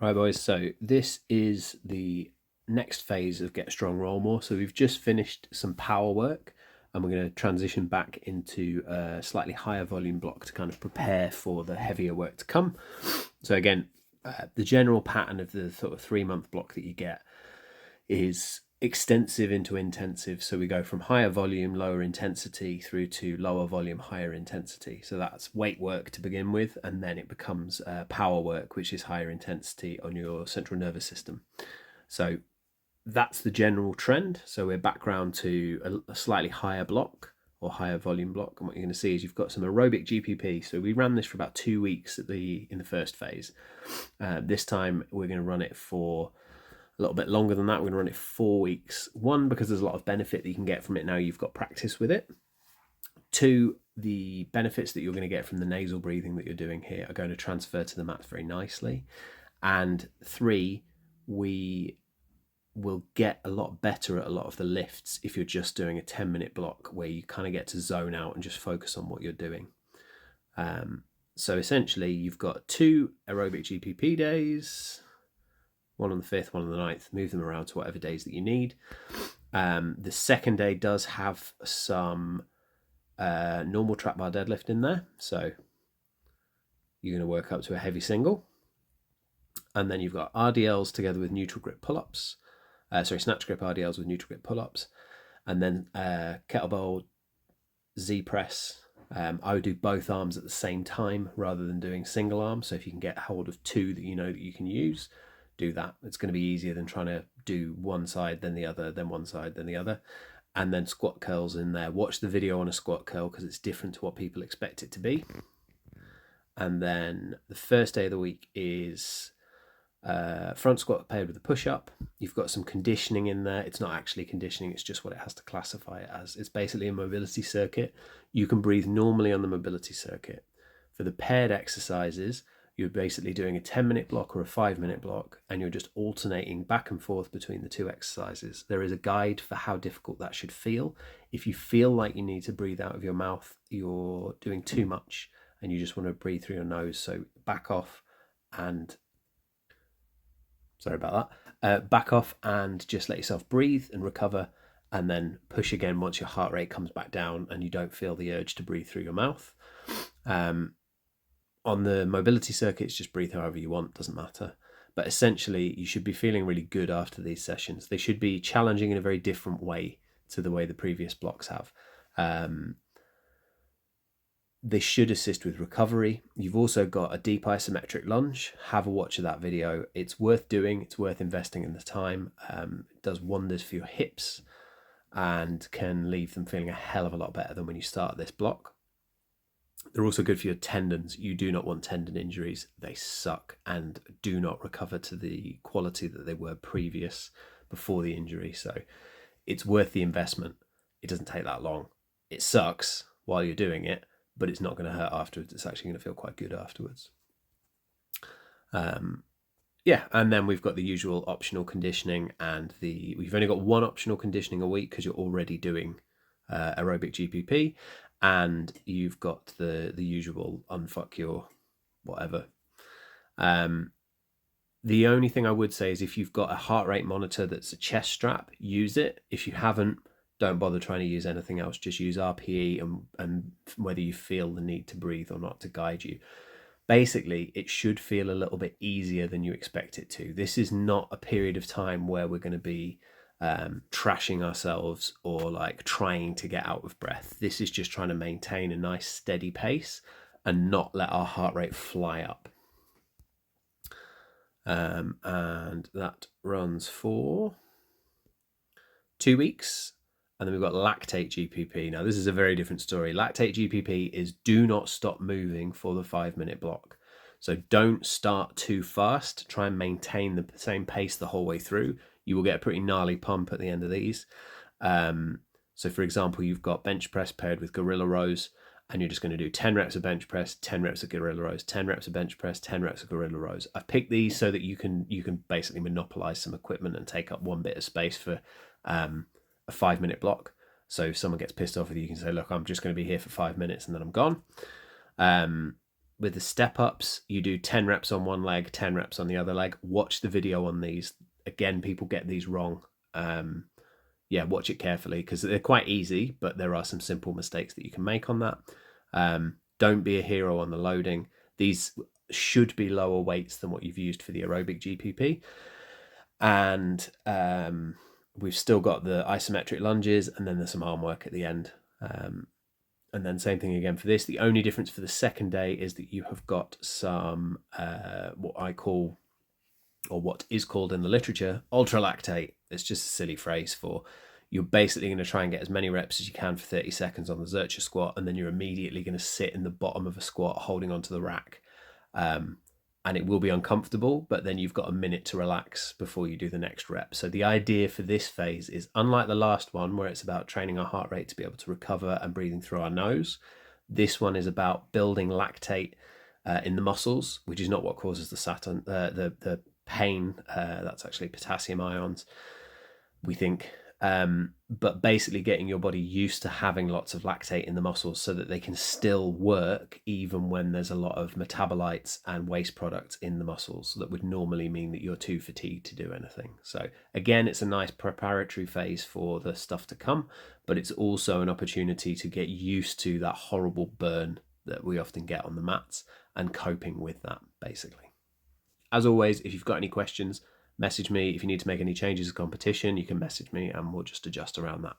Right, boys, so this is the next phase of Get Strong Roll More. So we've just finished some power work and we're going to transition back into a slightly higher volume block to kind of prepare for the heavier work to come. So again, the general pattern of the sort of 3-month block that you get is extensive into intensive. So we go from higher volume, lower intensity through to lower volume, higher intensity. So that's weight work to begin with, and then it becomes power work, which is higher intensity on your central nervous system. So that's the general trend. So we're back round to a slightly higher block or higher volume block. And what you're going to see is you've got some aerobic GPP. So we ran this for about 2 weeks in the first phase. This time we're going to run it for a little bit longer than that. We're going to run it 4 weeks. One, because there's a lot of benefit that you can get from it now you've got practice with it. Two, the benefits that you're going to get from the nasal breathing that you're doing here are going to transfer to the mats very nicely. And three, we will get a lot better at a lot of the lifts if you're just doing a 10-minute block where you kind of get to zone out and just focus on what you're doing. So essentially, you've got 2 aerobic GPP days, one on the 5th, one on the 9th, move them around to whatever days that you need. The second day does have some normal trap bar deadlift in there. So you're going to work up to a heavy single. And then you've got RDLs together with neutral grip pull-ups. Snatch grip RDLs with neutral grip pull-ups. And then kettlebell Z press. I would do both arms at the same time rather than doing single arm. So if you can get hold of 2 that you know that you can use, do that. It's going to be easier than trying to do one side, then the other, then one side, then the other. And then squat curls in there. Watch the video on a squat curl because it's different to what people expect it to be. And then the first day of the week is front squat paired with a push-up. You've got some conditioning in there. It's not actually conditioning, it's just what it has to classify it as. It's basically a mobility circuit. You can breathe normally on the mobility circuit. For the paired exercises, you're basically doing a 10-minute block or a 5-minute block, and you're just alternating back and forth between the 2 exercises. There is a guide for how difficult that should feel. If you feel like you need to breathe out of your mouth, you're doing too much, and you just want to breathe through your nose. So back off and back off and just let yourself breathe and recover, and then push again once your heart rate comes back down and you don't feel the urge to breathe through your mouth. On the mobility circuits, just breathe however you want, doesn't matter. But essentially, you should be feeling really good after these sessions. They should be challenging in a very different way to the way the previous blocks have. They should assist with recovery. You've also got a deep isometric lunge. Have a watch of that video. It's worth doing. It's worth investing in the time. It does wonders for your hips and can leave them feeling a hell of a lot better than when you start this block. They're also good for your tendons. You do not want tendon injuries. They suck and do not recover to the quality that they were before the injury. So it's worth the investment. It doesn't take that long. It sucks while you're doing it, but it's not going to hurt afterwards. It's actually going to feel quite good afterwards. And then we've got the usual optional conditioning, and we've only got 1 optional conditioning a week because you're already doing aerobic GPP, and you've got the usual unfuck your whatever. The only thing I would say is if you've got a heart rate monitor that's a chest strap, use it. If you haven't, don't bother trying to use anything else. Just use RPE and whether you feel the need to breathe or not to guide you. Basically, it should feel a little bit easier than you expect it to. This is not a period of time where we're going to be trashing ourselves or like trying to get out of breath. This is just trying to maintain a nice steady pace and not let our heart rate fly up. And that runs for 2 weeks. And then we've got lactate GPP. Now, this is a very different story. Lactate GPP is do not stop moving for the 5-minute block. So don't start too fast. Try and maintain the same pace the whole way through. You will get a pretty gnarly pump at the end of these. So, for example, you've got bench press paired with gorilla rows, and you're just going to do 10 reps of bench press, 10 reps of gorilla rows, 10 reps of bench press, 10 reps of gorilla rows. I've picked these so that you can basically monopolize some equipment and take up 1 bit of space for a 5-minute block. So if someone gets pissed off with you, you can say, look, I'm just going to be here for 5 minutes and then I'm gone. with the step ups, you do 10 reps on one leg, 10 reps on the other leg. Watch the video on these. Again, people get these wrong. Yeah, watch it carefully because they're quite easy, but there are some simple mistakes that you can make on that. Don't be a hero on the loading. These should be lower weights than what you've used for the aerobic GPP. And we've still got the isometric lunges, and then there's some arm work at the end. And then same thing again for this. The only difference for the second day is that you have got some what I call, or what is called in the literature, ultralactate. It's just a silly phrase for you're basically going to try and get as many reps as you can for 30 seconds on the Zercher squat, and then you're immediately going to sit in the bottom of a squat holding onto the rack. And it will be uncomfortable, but then you've got a minute to relax before you do the next rep. So the idea for this phase is, unlike the last one where it's about training our heart rate to be able to recover and breathing through our nose, this one is about building lactate in the muscles, which is not what causes the pain. That's actually potassium ions, we think. But basically getting your body used to having lots of lactate in the muscles so that they can still work even when there's a lot of metabolites and waste products in the muscles that would normally mean that you're too fatigued to do anything. So again, it's a nice preparatory phase for the stuff to come, but it's also an opportunity to get used to that horrible burn that we often get on the mats and coping with that, basically. As always, if you've got any questions, message me. If you need to make any changes to competition, you can message me and we'll just adjust around that.